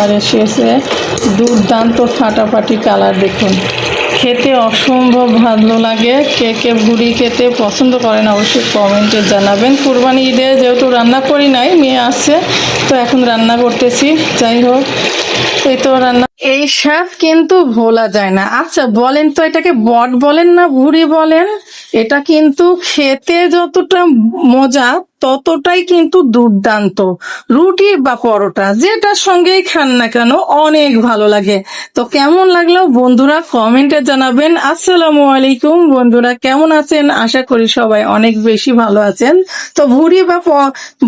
আর এসেছে দুর্দান্ত ফাটাফাটি কালার। দেখুন, খেতে অসম্ভব ভালো লাগে। কে কে ভুড়ি খেতে পছন্দ করেন অবশ্যই কমেন্টে জানাবেন। কুরবানি ঈদে যেহেতু রান্না করি নাই, মেয়ে আসছে তো এখন রান্না করতেছি। যাই হোক, এই তো রান্না, এই স্বাদ কিন্তু ভোলা যায় না। আচ্ছা বলেন তো, এটাকে বট বলেন না ভুড়ি বলেন? এটা কিন্তু খেতে যতটা মজা ততটাই কিন্তু দুর্দান্ত। রুটি বা পরোটা যেটার সঙ্গেই খান না কেন অনেক ভালো লাগে। তো কেমন লাগলো বন্ধুরা কমেন্টে জানাবেন। আসসালামু আলাইকুম বন্ধুরা, কেমন আছেন? আশা করি সবাই অনেক বেশি ভালো আছেন। তো ভুড়ি বা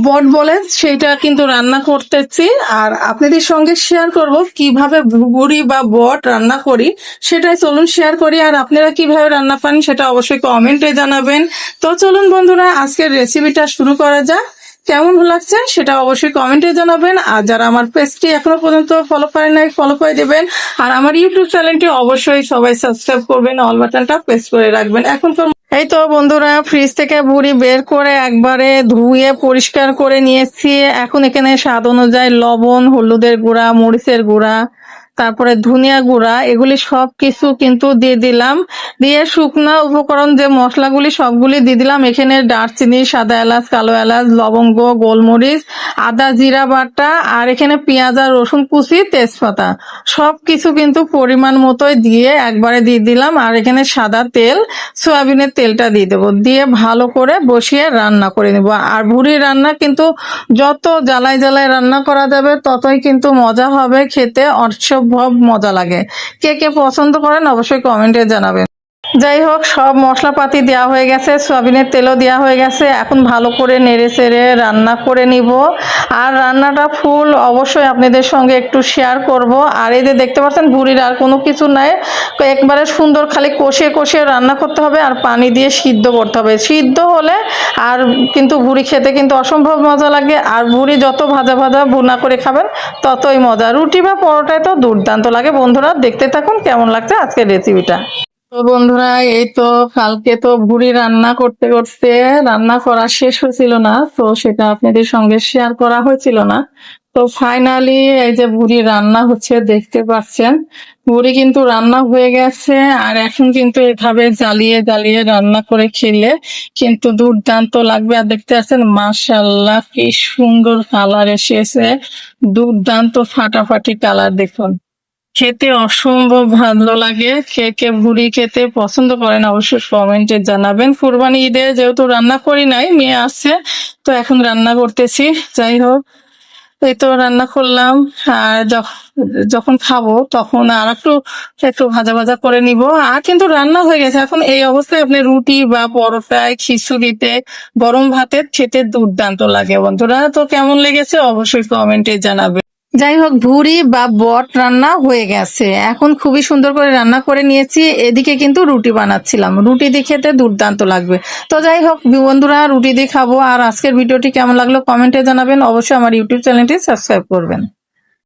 বট বলেন সেটা কিন্তু রান্না করতেছি, আর আপনাদের সঙ্গে শেয়ার করব কিভাবে ভুড়ি বা বট রান্না করি, সেটাই চলুন শেয়ার করি। আর আপনারা কিভাবে রান্না পান সেটা অবশ্যই কমেন্টে জানাবেন। তো চলুন বন্ধুরা আজকের রেসিপিটা শুরু করা যাক। কেমন লাগছে সেটা অবশ্যই কমেন্টে জানাবেন। আর যারা আমার পেজটি এখনো পর্যন্ত ফলো করেন নাই, ফলো করে দেবেন। আর আমার ইউটিউব চ্যানেলটি অবশ্যই সবাই সাবস্ক্রাইব করবেন, অল বাটনটা প্রেস করে রাখবেন। এখন তো এই তো বন্ধুরা ফ্রিজ থেকে ভুড়ি বের করে একবারে ধুয়ে পরিষ্কার করে নিয়েছি। এখন এখানে স্বাদ অনুযায়ী লবণ, হলুদের গুঁড়া, মরিচের গুঁড়া, তারপরে ধনিয়া গুঁড়া, এগুলি সব কিছু কিন্তু দিয়ে দিলাম। দিয়ে শুকনা উপকরণ যে মশলাগুলি সবগুলি দিয়ে দিলাম। এখানে দারচিনি, সাদা এলাচ, কালো এলাচ, লবঙ্গ, গোলমরিচ, আদা জিরা বাটা, আর এখানে পেঁয়াজ আর রসুন কুচি, তেজপাতা, সব কিছু কিন্তু পরিমাণ মতোই দিয়ে একবারে দিয়ে দিলাম। আর এখানে সাদা তেল, সয়াবিনের তেলটা দিয়ে দেবো, দিয়ে ভালো করে বসিয়ে রান্না করে নেব। আর ভুড়ি রান্না কিন্তু যত জ্বালায় জ্বালায় রান্না করা যাবে ততই কিন্তু মজা হবে, খেতে অসম্ভব মজা লাগে। কে কে পছন্দ করেন অবশ্যই কমেন্টে জানাবেন। যাই হোক, সব মশলাপাতি দেওয়া হয়ে গেছে, সয়াবিনের তেলও দেওয়া হয়ে গেছে। এখন ভালো করে নেড়ে চেড়ে রান্না করে নিব। আর রান্নাটা ফুল অবশ্যই আপনাদের সঙ্গে একটু শেয়ার করব। আর এই যে দেখতে পাচ্ছেন ভুড়ির আর কোনো কিছু নাই, তো একবারে সুন্দর খালি কষিয়ে কষিয়ে রান্না করতে হবে আর পানি দিয়ে সিদ্ধ করতে হবে। সিদ্ধ হলে আর কিন্তু ভুড়ি খেতে কিন্তু অসম্ভব মজা লাগে। আর ভুড়ি যত ভাজা ভাজা ভুনা করে খাবেন ততই মজা। রুটি বা পরোটায় তো দুর্দান্ত লাগে। বন্ধুরা দেখতে থাকুন কেমন লাগছে আজকের রেসিপিটা। তো বন্ধুরা এই তো কালকে তো ভুড়ি রান্না করতে করতে রান্না করা শেষ হয়েছিল না, তো সেটা আপনাদের সঙ্গে শেয়ার করা হয়েছিল না। তো ফাইনালি এই যে ভুড়ি রান্না হচ্ছে দেখতে পাচ্ছেন। ভুড়ি কিন্তু রান্না হয়ে গেছে। আর এখন কিন্তু এভাবে জ্বালিয়ে জ্বালিয়ে রান্না করে খেলে কিন্তু দুর্দান্ত লাগবে। আর দেখতে পাচ্ছেন মাশাআল্লাহ কি সুন্দর কালার এসেছে, দুর্দান্ত ফাটাফাটি কালার। দেখুন, খেতে অসম্ভব ভালো লাগে। কে কে ভুড়ি খেতে পছন্দ করেন অবশ্যই কমেন্টে জানাবেন। কুরবানি ঈদে যেহেতু রান্না করি নাই, মেয়ে আসছে তো এখন রান্না করতেছি। যাই হোক, এই তো রান্না করলাম। আর যখন খাবো তখন আর একটু একটু ভাজা ভাজা করে নিব। আর কিন্তু রান্না হয়ে গেছে। এখন এই অবস্থায় আপনি রুটি বা পরোটায়, খিচুড়িতে, গরম ভাতে খেতে দুর্দান্ত লাগে। বন্ধুরা তো কেমন লেগেছে অবশ্যই কমেন্টে জানাবেন। যাই হোক, ভুড়ি বা বট রান্না হয়ে গেছে। এখন খুবই সুন্দর করে রান্না করে নিয়েছি। এদিকে কিন্তু রুটি বানাচ্ছিলাম, রুটি দিয়ে খেতে দুর্দান্ত লাগবে। তো যাই হোক বন্ধুরা, রুটি দিয়ে খাবো। আর আজকের ভিডিওটি কেমন লাগলো কমেন্টে জানাবেন। অবশ্যই আমার ইউটিউব চ্যানেলটি সাবস্ক্রাইব করবেন।